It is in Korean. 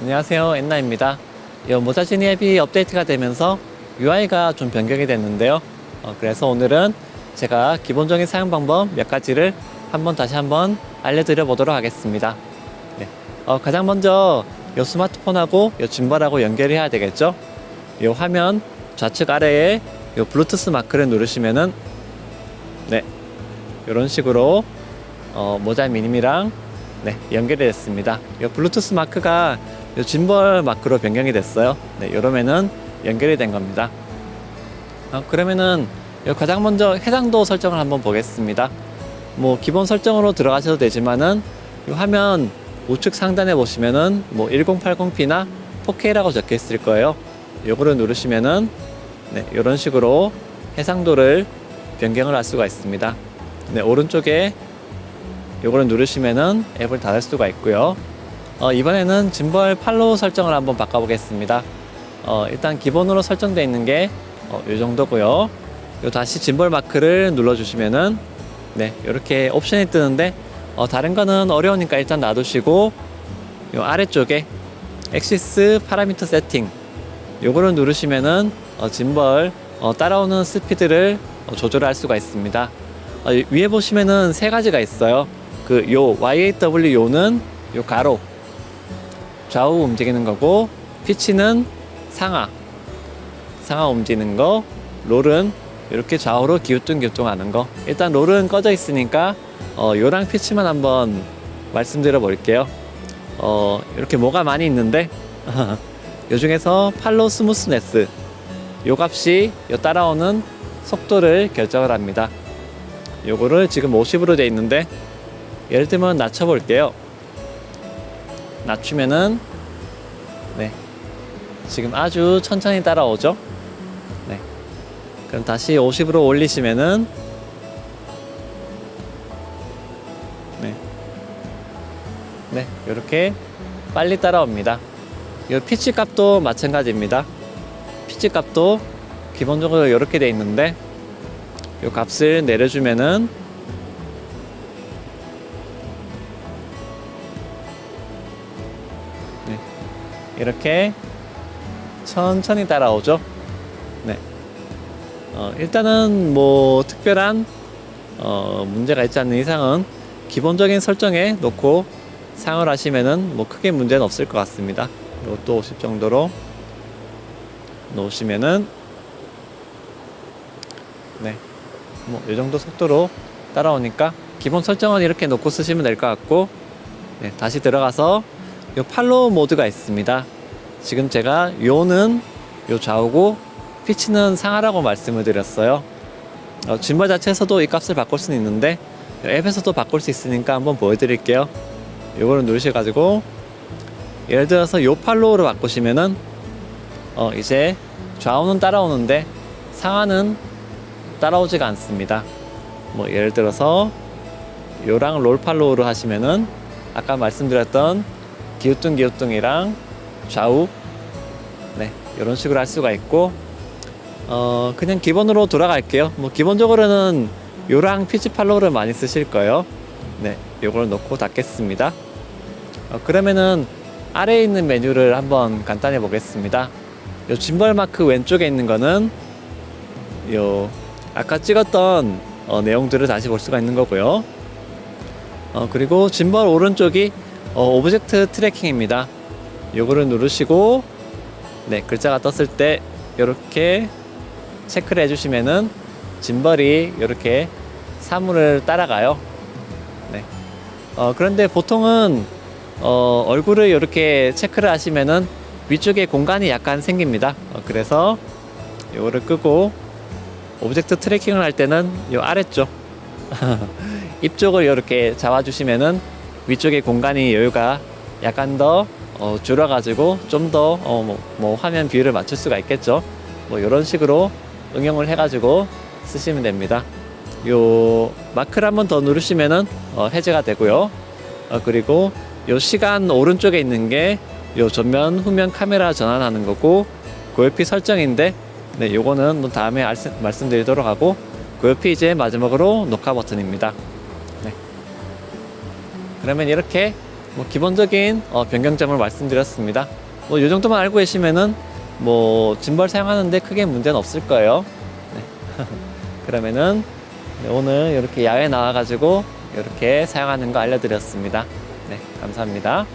안녕하세요, 엔나입니다. 모자지니 앱이 업데이트가 되면서 UI가 좀 변경이 됐는데요. 그래서 오늘은 제가 기본적인 사용 방법 몇 가지를 다시 한번 알려드려 보도록 하겠습니다. 네. 가장 먼저 이 스마트폰하고 이 짐벌하고 연결을 해야 되겠죠. 이 화면 좌측 아래에 이 블루투스 마크를 누르시면은 네, 이런 식으로 모자 미니미랑 연결이 됐습니다. 이 블루투스 마크가 이 짐벌 마크로 변경이 됐어요. 네, 이러면은 연결이 된 겁니다. 그러면은 가장 먼저 해상도 설정을 한번 보겠습니다. 기본 설정으로 들어가셔도 되지만은 이 화면 우측 상단에 보시면은 1080p나 4K라고 적혀 있을 거예요. 요거를 누르시면은 이런 식으로 해상도를 변경을 할 수가 있습니다. 오른쪽에 요거를 누르시면은 앱을 닫을 수가 있고요. 이번에는 짐벌 팔로우 설정을 한번 바꿔보겠습니다. 일단 기본으로 설정되어 있는 게 요 정도고요. 다시 짐벌 마크를 눌러주시면은 이렇게 옵션이 뜨는데 다른 거는 어려우니까 일단 놔두시고 요 아래쪽에 액시스 파라미터 세팅 요거를 누르시면은 짐벌 따라오는 스피드를 조절할 수가 있습니다. 위에 보시면은 세 가지가 있어요. 요 YAW 요는 요 가로 좌우 움직이는 거고, 피치는 상하 움직이는 거, 롤은 이렇게 좌우로 기우뚱기우뚱 거. 일단 롤은 꺼져 있으니까 요랑 피치만 한번 말씀드려 볼게요. 이렇게 뭐가 많이 있는데 요 중에서 팔로우 스무스네스 요 값이 요 따라오는 속도를 결정을 합니다. 요거를 지금 50으로 돼 있는데 예를 들면 낮춰 볼게요. 낮추면은 지금 아주 천천히 따라오죠. 그럼 다시 50으로 올리시면은 이렇게 빨리 따라옵니다. 이 피치 값도 마찬가지입니다. 피치 값도 기본적으로 이렇게 돼 있는데 이 값을 내려주면은 이렇게 천천히 따라오죠. 일단은 특별한 문제가 있지 않는 이상은 기본적인 설정에 놓고 사용을 하시면은 크게 문제는 없을 것 같습니다. 이것도 50 정도로 놓으시면은 이 정도 속도로 따라오니까 기본 설정은 이렇게 놓고 쓰시면 될 것 같고, 다시 들어가서 요 팔로우 모드가 있습니다. 지금 제가 요는 요 좌우고 피치는 상하라고 말씀을 드렸어요. 짐벌 자체에서도 이 값을 바꿀 수는 있는데 앱에서도 바꿀 수 있으니까 한번 보여드릴게요. 요거를 누르셔가지고 예를 들어서 요 팔로우로 바꾸시면은 이제 좌우는 따라오는데 상하는 따라오지가 않습니다. 예를 들어서 요랑 롤 팔로우로 하시면은 아까 말씀드렸던 기우뚱기우뚱이랑 좌우 이런 식으로 할 수가 있고, 그냥 기본으로 돌아갈게요. 기본적으로는 요랑 피치 팔로우를 많이 쓰실 거예요. 요걸 놓고 닫겠습니다. 그러면은 아래에 있는 메뉴를 한번 간단히 보겠습니다. 요 짐벌 마크 왼쪽에 있는 거는 요 아까 찍었던 내용들을 다시 볼 수가 있는 거고요. 그리고 짐벌 오른쪽이 오브젝트 트래킹입니다. 요거를 누르시고 글자가 떴을 때 이렇게 체크를 해주시면은 짐벌이 이렇게 사물을 따라가요. 그런데 보통은 얼굴을 이렇게 체크를 하시면은 위쪽에 공간이 약간 생깁니다. 그래서 요거를 끄고 오브젝트 트래킹을 할 때는 요 아래쪽 입 쪽을 이렇게 잡아주시면은 위쪽에 공간이 여유가 약간 더 줄여가지고 좀 더 화면 비율을 맞출 수가 있겠죠. 이런 식으로 응용을 해가지고 쓰시면 됩니다. 요 마크를 한번 더 누르시면은 해제가 되고요. 그리고 요 시간 오른쪽에 있는 게 요 전면 후면 카메라 전환하는 거고, 고요피 설정인데 요거는 다음에 말씀드리도록 하고, 고요피 이제 마지막으로 녹화 버튼입니다. 그러면 이렇게 뭐 기본적인 변경점을 말씀드렸습니다. 뭐 이 정도만 알고 계시면은 뭐 짐벌 사용하는데 크게 문제는 없을 거예요. 네. 그러면은 오늘 이렇게 야외 나와가지고 이렇게 사용하는 거 알려드렸습니다. 네, 감사합니다.